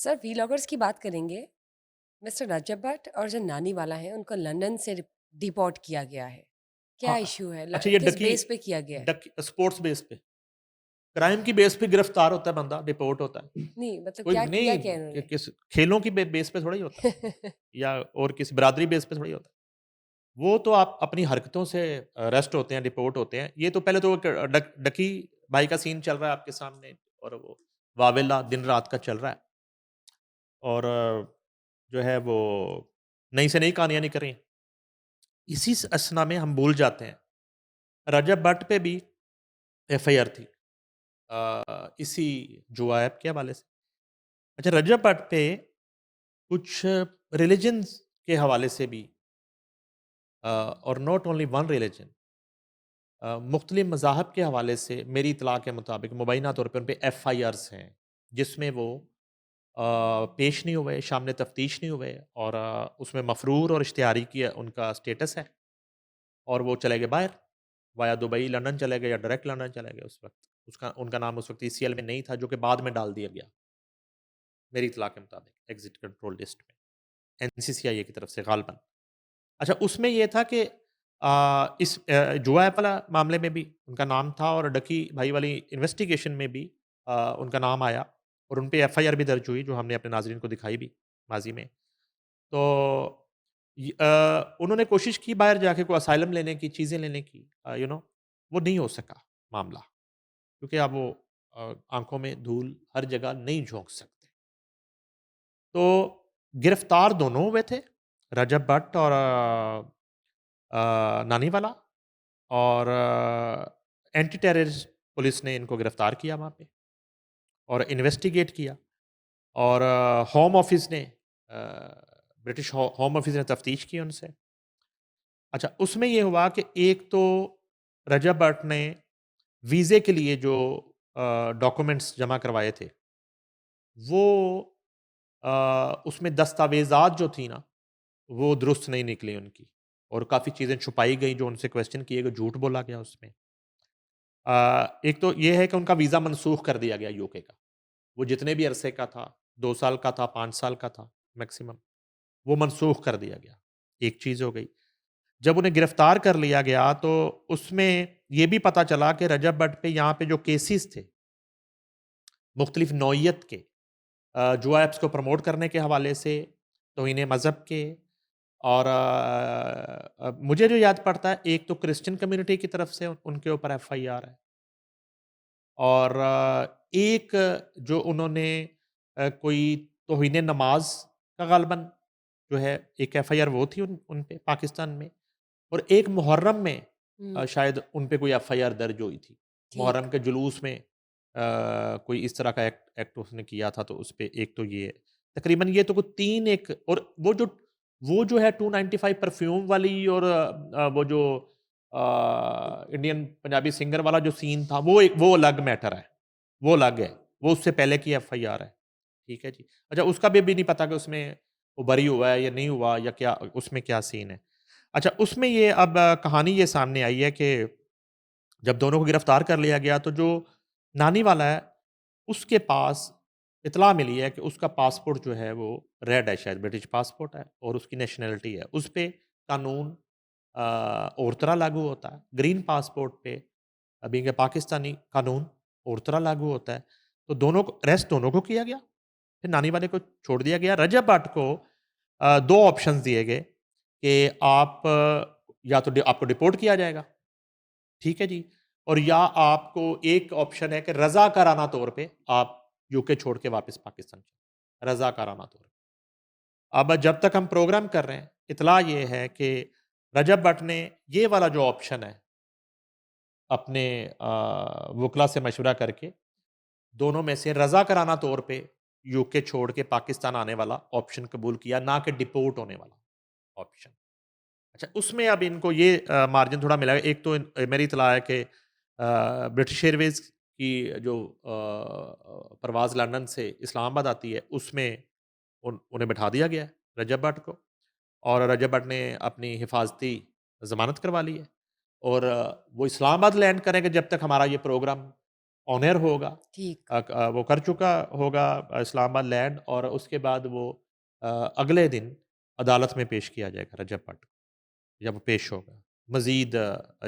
Sir वीलॉगर्स की बात करेंगे। मिस्टर रजब भट्ट और जो नानी वाला है उनको लंदन से डिपोर्ट किया गया है। क्या हाँ। इशू है? अच्छा, ये किस डकी बेस पे किया गया है? डकी स्पोर्ट्स बेस पे, क्राइम की बेस पे गिरफ्तार होता है बंदा, डिपोर्ट होता है। नहीं मतलब कोई क्या किया नहीं, क्या इन्होंने? किस खेलों की बेस पे थोड़ा ही होता है, या और किसी बिरादरी बेस पे थोड़ा ही होता है। वो तो आप अपनी हरकतों से अरेस्ट होते हैं, डिपोर्ट होते हैं। ये तो पहले तो डकी भाई का सीन चल रहा है आपके सामने, और वो वावेला दिन रात का चल रहा है, और जो है वो नई से नई कहानियां निकल रही हैं। इसी असना में हम भूल जाते हैं, रजब भट्ट पे भी एफआईआर थी, इसी जुआ ऐप के हवाले से। अच्छा, रजब भट्ट पे कुछ रिलीजन्स के हवाले से भी, और नॉट ओनली वन रिलीजन, मुख्तलिफ मज़ाहब के हवाले से मेरी इतला के मुताबिक मुबैना तौर पे उन पे एफआईआर्स हैं, जिसमें वो पेश नहीं हुए, सामने तफ्तीश नहीं हुए, और उसमें मफरूर और इश्तिहारी की उनका स्टेटस है, और वो चले गए बाहर, वाया दुबई लंदन चले गए, या डायरेक्ट लंदन चले गए उस वक्त। उसका उनका नाम उस वक्त ईसीएल में नहीं था, जो कि बाद में डाल दिया गया मेरी इतला के मुताबिक एग्जिट कंट्रोल लिस्ट में, एनसीसीआईए की तरफ से गालबन। अच्छा, उसमें ये था कि इस जुआ ऐप वाला मामले में भी उनका नाम था, और डकी भाई वाली इन्वेस्टिगेशन में भी उनका नाम आया, और उन पे एफआईआर भी दर्ज हुई, जो हमने अपने नाज़रीन को दिखाई भी माज़ी में। तो उन्होंने कोशिश की बाहर जाके कोई असाइलम लेने की, चीज़ें लेने की, वो नहीं हो सका मामला, क्योंकि अब वो आँखों में धूल हर जगह नहीं झोंक सकते। तो गिरफ्तार दोनों हुए थे, रजब भट्ट और नानी वाला, और एंटी टेररिस्ट पुलिस ने इनको गिरफ्तार किया वहाँ पे, और इन्वेस्टिगेट किया, और होम ऑफिस ने, ब्रिटिश होम ऑफिस ने तफ्तीश की उनसे। अच्छा, उसमें ये हुआ कि एक तो रजब भट्ट ने वीज़े के लिए जो डॉक्यूमेंट्स जमा करवाए थे, वो उसमें दस्तावेज़ात जो थी ना, वो दुरुस्त नहीं निकली उनकी, और काफ़ी चीज़ें छुपाई गई, जो उनसे क्वेश्चन किए गए, झूठ बोला गया उसमें। एक तो ये है कि उनका वीज़ा मनसूख कर दिया गया यूके का। वो जितने भी अरसे का था, 2 साल का था, 5 साल का था मैक्सिमम, वो मनसूख कर दिया गया। एक चीज़ हो गई। जब उन्हें गिरफ्तार कर लिया गया, तो उसमें ये भी पता चला कि रजब भट्ट पे यहाँ पे जो केसेस थे, मुख्तलिफ नौइयत के, जुआ ऐप्स को प्रमोट करने के हवाले से, तौहीन मज़हब के, और मुझे जो याद पड़ता है, एक तो क्रिश्चियन कम्युनिटी की तरफ से उनके ऊपर एफआईआर है, और एक जो उन्होंने कोई तौहीन नमाज का गालबन जो है, एक एफआईआर वो थी उन पे पाकिस्तान में, और एक मुहर्रम में हम्म, शायद उन पे कोई एफआईआर दर्ज हुई थी। ठीक। मुहर्रम के जुलूस में कोई इस तरह का एक्ट उसने किया था, तो उस पे एक तो ये है। तकरीबन ये तो कोई 3 एक, और वो जो है 295 परफ्यूम वाली, और वो जो इंडियन पंजाबी सिंगर वाला जो सीन था, वो अलग मैटर है, वो अलग है। वो उससे पहले की एफआईआर है। ठीक है जी। अच्छा, उसका भी नहीं पता कि उसमें वो बरी हुआ है या नहीं हुआ, या क्या उसमें क्या सीन है। अच्छा, उसमें ये अब कहानी ये सामने आई है कि जब दोनों को गिरफ्तार कर लिया गया, तो जो नानी वाला है, उसके पास इत्तला मिली है कि उसका पासपोर्ट जो है वो रेड है, शायद ब्रिटिश पासपोर्ट है, और उसकी नेशनैलिटी है। उस पे कानून और तरह लागू होता है। ग्रीन पासपोर्ट पे अभी के पाकिस्तानी कानून और तरह लागू होता है। तो दोनों को अरेस्ट दोनों को किया गया, फिर नानी वाले को छोड़ दिया गया। रजब भट्ट को 2 ऑप्शंस दिए गए कि आप या तो आपको डिपोर्ट किया जाएगा, ठीक है जी, और या आपको एक ऑप्शन है कि रज़ाकाराना तौर पे आप यूके छोड़ के वापस पाकिस्तान चले, रज़ाकाराना तौर पे। अब जब तक हम प्रोग्राम कर रहे हैं, इत्तला ये है कि रजब भट्ट ने ये वाला जो ऑप्शन है, अपने वुकला से मशवरा करके दोनों में से रज़ाकाराना तौर पे यूके छोड़ के पाकिस्तान आने वाला ऑप्शन कबूल किया, ना कि डिपोर्ट होने वाला ऑप्शन। अच्छा, उसमें अब इनको ये मार्जिन थोड़ा मिला है। एक तो मेरी इत्तला है कि ब्रिटिश एयरवेज़ की जो परवाज़ लंदन से इस्लामाबाद आती है, उसमें उन्हें बैठा दिया गया है, रजब भट्ट को, और रजब भट्ट ने अपनी हिफाजती ज़मानत करवा ली है, और वो इस्लामाबाद लैंड करेंगे जब तक हमारा ये प्रोग्राम ऑनर होगा, ठीक। वो कर चुका होगा इस्लामाबाद लैंड, और उसके बाद वो अगले दिन अदालत में पेश किया जाएगा रजब भट्ट को, जब वो पेश होगा। मज़ीद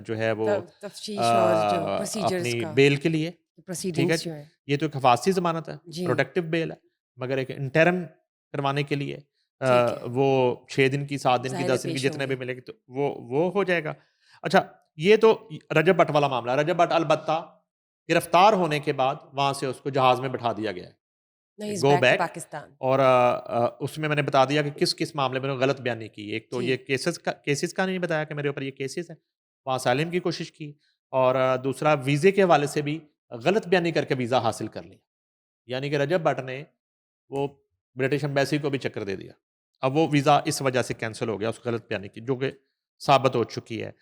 जो है वो तफ्तीश और जो प्रोसीजर्स अपनी का बेल के लिए, ठीक है प्रोसीडिंग्स जी। जो है। ये तो एक हिफाज़ती ज़मानत है, जी, प्रोटेक्टिव बेल है, मगर एक इंटरिम करवाने के लिए ठीक है। वो 6 दिन की, 7 दिन की, ज़ाहिर है 10 दिन की, पेश जितने भी होंगे। मिलेगी तो वो हो जाएगा। अच्छा, ये तो रजब भट्ट वाला मामला है। रजब भट्ट अलबत्ता गिरफ्तार होने के बाद वहाँ से उसको जहाज़ में बिठा दिया गया नाउ ही है, is go back to back. Pakistan. और उसमें मैंने बता दिया कि किस-किस मामले में उन्होंने गलत बयानी की। एक तो ये ठीक, केसेस का नहीं बताया कि मेरे ऊपर ये केसेस हैं, वहाँ असाइलम की कोशिश की, और दूसरा वीज़े के हवाले से भी गलत बयानी करके वीज़ा हासिल कर लिया। यानी कि रजब भट्ट ने वो ब्रिटिश एम्बेसी को भी चक्कर दे दिया। अब वो वीज़ा इस वजह से कैंसल हो गया उस गलत बयानी की, जो कि साबित हो चुकी है।